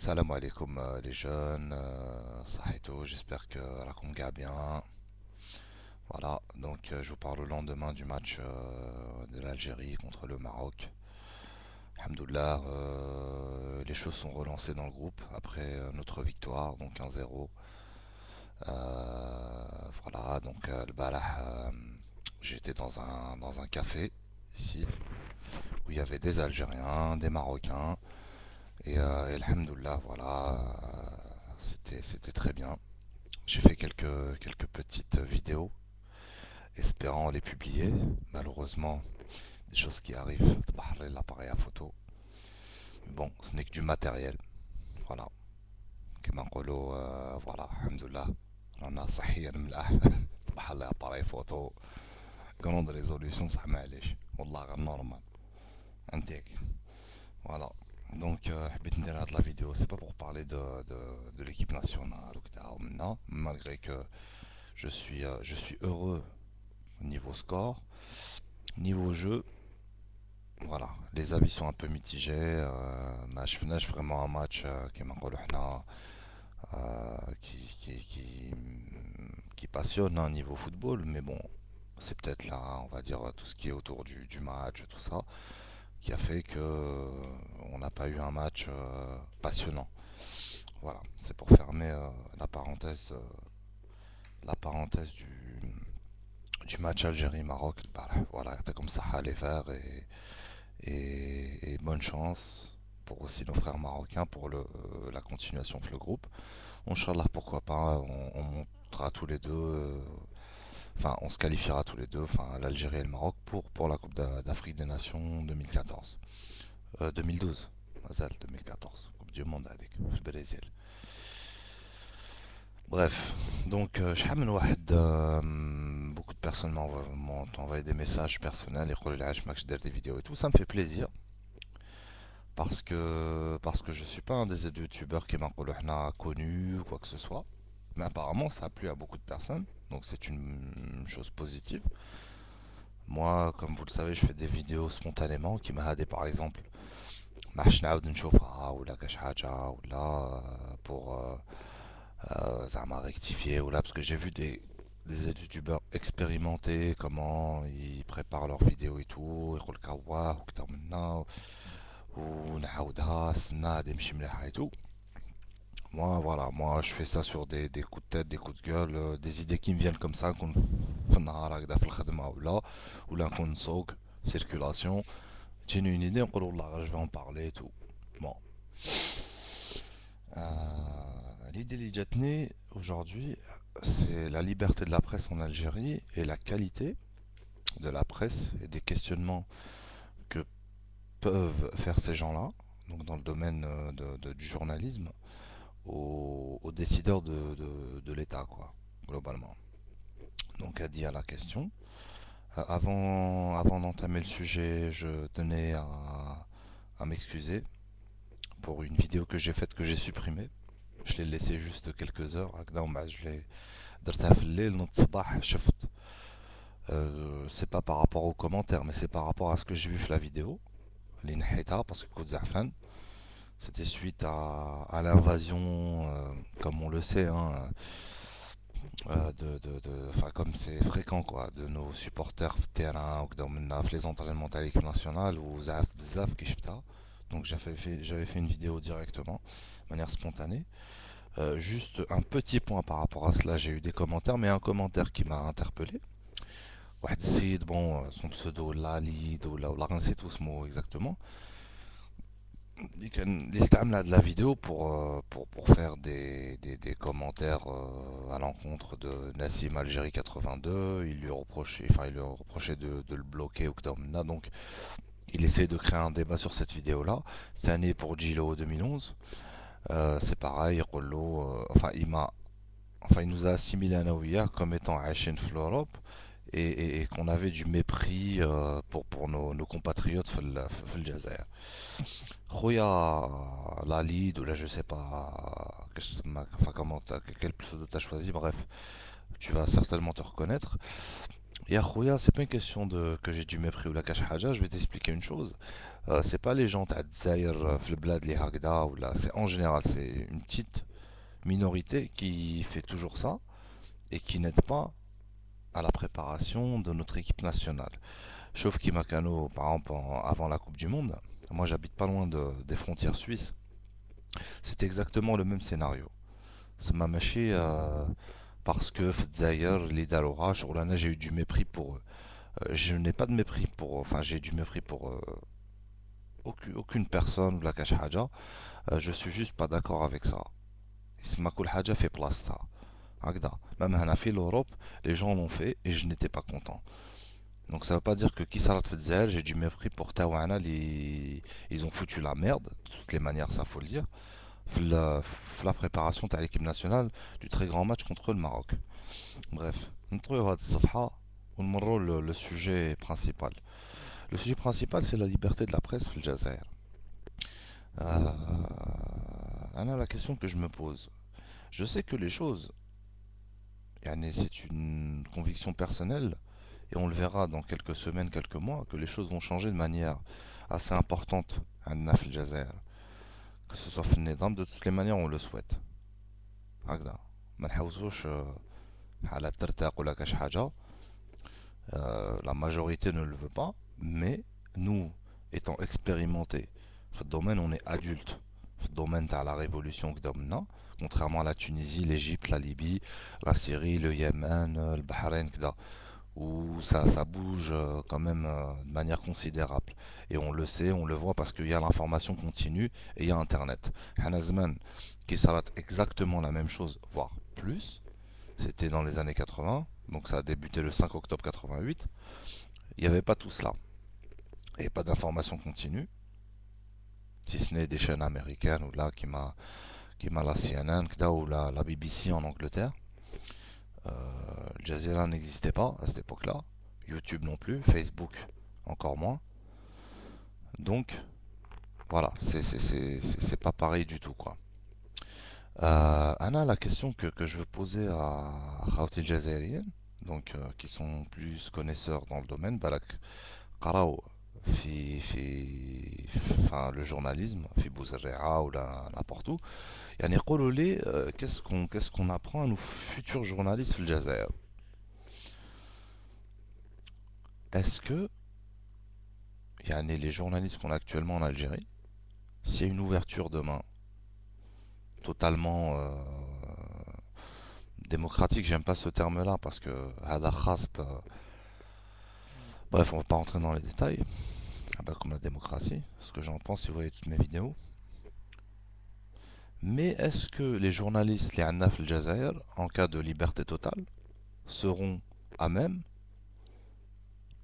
Salam alaikum les jeunes, Sahito, j'espère que Rakonga bien. Voilà, donc je vous parle au lendemain du match de l'Algérie contre le Maroc. Alhamdoulilah, les choses sont relancées dans le groupe après notre victoire, donc 1-0. Voilà, donc le Balah, j'étais dans un café ici où il y avait des Algériens, des Marocains et Alhamdoulilah, voilà, c'était très bien. J'ai fait quelques petites vidéos, espérant les publier. Malheureusement, des choses qui arrivent, l'appareil à photo. Mais bon, ce n'est que du matériel. Voilà. كما نقولوا voilà, alhamdoulilah. رانا صحيا ملاح. طبح لي اباري فوتو grande résolution, صح معليش والله غير نورمال انتيك. Voilà. Donc, حبيت ندير هاد la vidéo, c'est pas pour parler de l'équipe nationale ou كدا ومنا, malgré que je suis heureux niveau score. Niveau jeu, voilà, les avis sont un peu mitigés. ما شفناش vraiment un match كما نقولوا حنا qui passionne un niveau football, mais bon, c'est peut-être là, on va dire, tout ce qui est autour du match, tout ça, qui a fait que on n'a pas eu un match passionnant. Voilà, c'est pour fermer la parenthèse du match Algérie-Maroc. Voilà, t'es comme ça les faire et bonne chance pour aussi nos frères marocains pour la continuation de le groupe. Inch'Allah, pourquoi pas, on montera tous les deux, enfin, on se qualifiera tous les deux, enfin, l'Algérie et le Maroc, pour la Coupe d'Afrique des Nations 2014. 2012, Mazal 2014, Coupe du Monde avec le Brésil. Bref, donc, beaucoup de personnes m'ont envoyé des messages personnels et des vidéos et tout, ça me fait plaisir. Parce que je suis pas un des youtubeurs qui m'a connu ou quoi que ce soit. Mais apparemment, ça a plu à beaucoup de personnes. Donc c'est une chose positive. Moi, comme vous le savez, je fais des vidéos spontanément qui m'a aidé par exemple. ou la ou là pour زعما rectifier ou là parce que j'ai vu des youtubeurs expérimenter comment ils préparent leurs vidéos et tout يقول لك وكذا منا ونعاودها السنة هادي ماشي مليحة et tout. Moi, voilà, moi je fais ça sur des coups de tête, des coups de gueule, des idées qui me viennent comme ça, qu'on في النهار هكذا في الخدمة ولا نكون نسوق circulation, تجيني une idée نقول والله je vais en parler et tout. Bon. L'idée اللي جاتني aujourd'hui, c'est la liberté de la presse en Algérie et la qualité de la presse et des questionnements que peuvent faire ces gens-là, donc dans le domaine du journalisme, aux décideurs de l'État, quoi, globalement. Donc, à dire la question. Avant d'entamer le sujet, je tenais à m'excuser pour une vidéo que j'ai faite que j'ai supprimée. Je l'ai laissée juste quelques heures. Je l'ai درتها في الليل نض صباح شفت. C'est pas par rapport aux commentaires, mais c'est par rapport à ce que j'ai vu sur la vidéo. اللي نحيتها parce que كنت زعفان. C'était suite à l'invasion, comme on le sait, hein, comme c'est fréquent quoi, de nos supporters terrain ou les entraînements à l'équipe nationale ou zaf bzaf qui shifta. Donc j'avais fait une vidéo directement, de manière spontanée. Juste un petit point par rapport à cela, j'ai eu des commentaires, mais un commentaire qui m'a interpellé. واحد السيد, bon, son pseudo Lalid ou là نسيت اسمه exactement, اللي استعمل de la vidéo pour faire des commentaires à l'encontre de Nassim Algérie 82. Il lui reprochait de le bloquer ou que donc il essaie de créer un débat sur cette vidéo là. Cette année pour Gilo 2011, c'est pareil. Enfin il nous a assimilé à Naouya comme étant Hachin l'Europe et qu'on avait du mépris pour nos compatriotes في الجزائر. Khoya Lalid ou là je sais pas enfin quel pseudo t'as choisi, bref, tu vas certainement te reconnaître. Et Khouya, c'est pas une question de que j'ai du mépris ou la cache haja, je vais t'expliquer une chose. C'est pas les gens تاع الجزائر في البلاد اللي هكذا ولا c'est en général c'est une petite minorité qui fait toujours ça et qui n'aide pas à la préparation de notre équipe nationale. Sauf qui Macano, par exemple, avant la Coupe du Monde, moi j'habite pas loin des frontières suisses, c'est exactement le même scénario. Ça m'a mâché parce que Fedzaïr, les Daroura, j'ai eu du mépris pour eux. Je n'ai pas de mépris pour, enfin j'ai du mépris pour aucune personne ou la cache haja. Je suis juste pas d'accord avec ça. Isma kul haja fait place ça. Agda. Même en l'Europe, les gens l'ont fait et je n'étais pas content. Donc ça veut pas dire que qui s'arrête Fedzaïr, j'ai du mépris pour Tawana, ils ont foutu la merde, de toutes les manières, ça faut le dire. La préparation de l'équipe nationale du très grand match contre le Maroc. Bref, le sujet principal. Le sujet principal, c'est la liberté de la presse في الجزائر. La question que je me pose, je sais que les choses, c'est une conviction personnelle, et on le verra dans quelques semaines, quelques mois, que les choses vont changer de manière assez importante à في الجزائر. Que ce soit في النظام, de toutes les manières, on le souhaite. هكذا ما نحوسوش على ترتاق ولا كاش حاجة. La majorité ne le veut pas, mais nous, étant expérimentés, dans le domaine, on est adulte. Dans le domaine de la révolution que domine, contrairement à la Tunisie, l'Égypte, la Libye, la Syrie, le Yémen, le Bahreïn, où ça bouge quand même de manière considérable. Et on le sait, on le voit parce qu'il y a l'information continue et il y a Internet. Hanazman, qui s'arrête exactement la même chose, voire plus, c'était dans les années 80, donc ça a débuté le 5 octobre 88. Il n'y avait pas tout cela. Il n'y avait pas d'information continue, si ce n'est des chaînes américaines ou là qui m'a la CNN ou la BBC en Angleterre. Al Jazeera n'existait pas à cette époque-là, YouTube non plus, Facebook encore moins. Donc voilà, c'est pas pareil du tout quoi. Anna, la question que je veux poser à Khawti Jazairiens, donc qui sont plus connaisseurs dans le domaine, Balak قراو enfin le journalisme في بوزريعة ولا n'importe où يعني يقولوا لي qu'est-ce qu'on apprend à nos futurs journalistes في الجزائر. Est-ce que les journalistes qu'on a actuellement en Algérie, s'il y a une ouverture demain totalement démocratique, j'aime pas ce terme-là parce que هذا خاص bref, on va pas rentrer dans les détails. Ah bah, comme la démocratie, ce que j'en pense si vous voyez toutes mes vidéos. Mais est-ce que les journalistes, les Annaf el Jazair, en cas de liberté totale, seront à même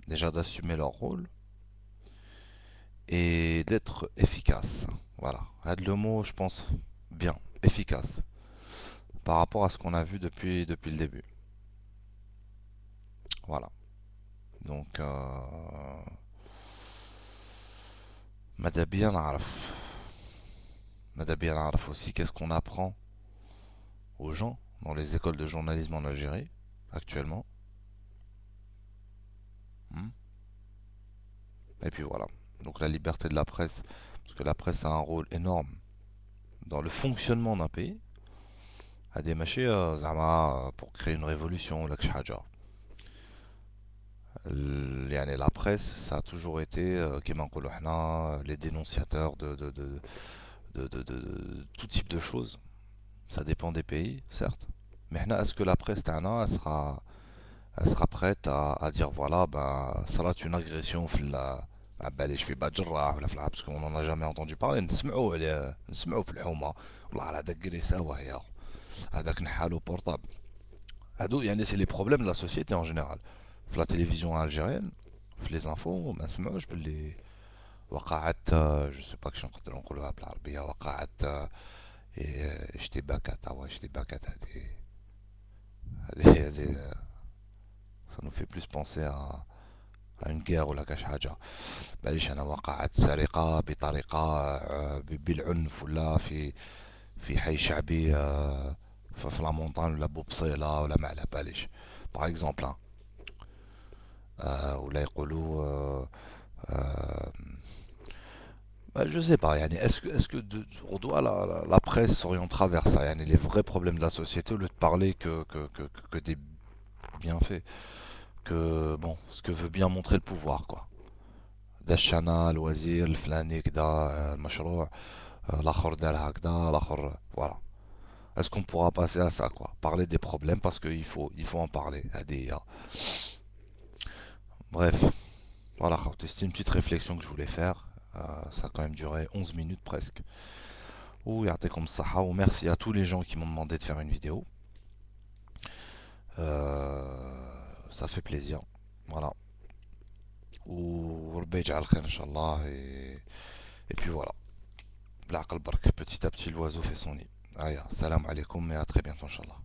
déjà d'assumer leur rôle et d'être efficaces? Voilà, aide le mot, je pense bien, efficace, par rapport à ce qu'on a vu depuis le début. Voilà. Donc, ماذا بيا نعرف aussi qu'est-ce qu'on apprend aux gens dans les écoles de journalisme en Algérie actuellement. Hmm. Et puis voilà. Donc la liberté de la presse, parce que la presse a un rôle énorme dans le fonctionnement d'un pays. À des machins pour créer une révolution ou la presse, ça a toujours été les dénonciateurs de tout type de choses. Ça dépend des pays, certes. Mais est-ce que la presse elle sera prête à dire voilà, ben, ça va être une agression معباليش في بات جراح ولا في parce qu'on n'en a jamais entendu parler نسمعوا في الحومه والله على هذاك كريسه وهي هذاك نحالو بورطابل هادو سي لي بروبليم دو لا سوسيتي en général في la télévision algérienne في les infos ما نسمعوش باللي وقعت جو سي با كيش نقدروا نقولوها بالعربيه وقعت اشتباكات اشتباكات هذه ça nous fait plus penser à une guerre ولا كاش حاجه معليش انا وقعت سرقه بطريقه بالعنف ولا في حي شعبي في لا مونطان ولا بوبصيله ولا ما على باليش باغ اكزومبل ولا يقولوا آه، je sais pas, yani, on doit la presse s'orientera vers ça, yani, les vrais problèmes de la société au lieu de parler que des bienfaits, que bon, ce que veut bien montrer le pouvoir quoi. ده الشنا الوزير الفلاني كدا المشروع الاخر دار هكذا الاخر voilà. Est-ce qu'on pourra passer à ça quoi, parler des problèmes parce qu'il faut en parler هذه هي. Bref, voilà, c'était une petite réflexion que je voulais faire. Ça a quand même duré 11 minutes presque. Ou comme ça, ou merci à tous les gens qui m'ont demandé de faire une vidéo. Ça fait plaisir. Voilà. Ou Inch'Allah. Et puis voilà. Petit à petit, l'oiseau fait son nid. Aïe, salam alaikum et à très bientôt, Inch'Allah.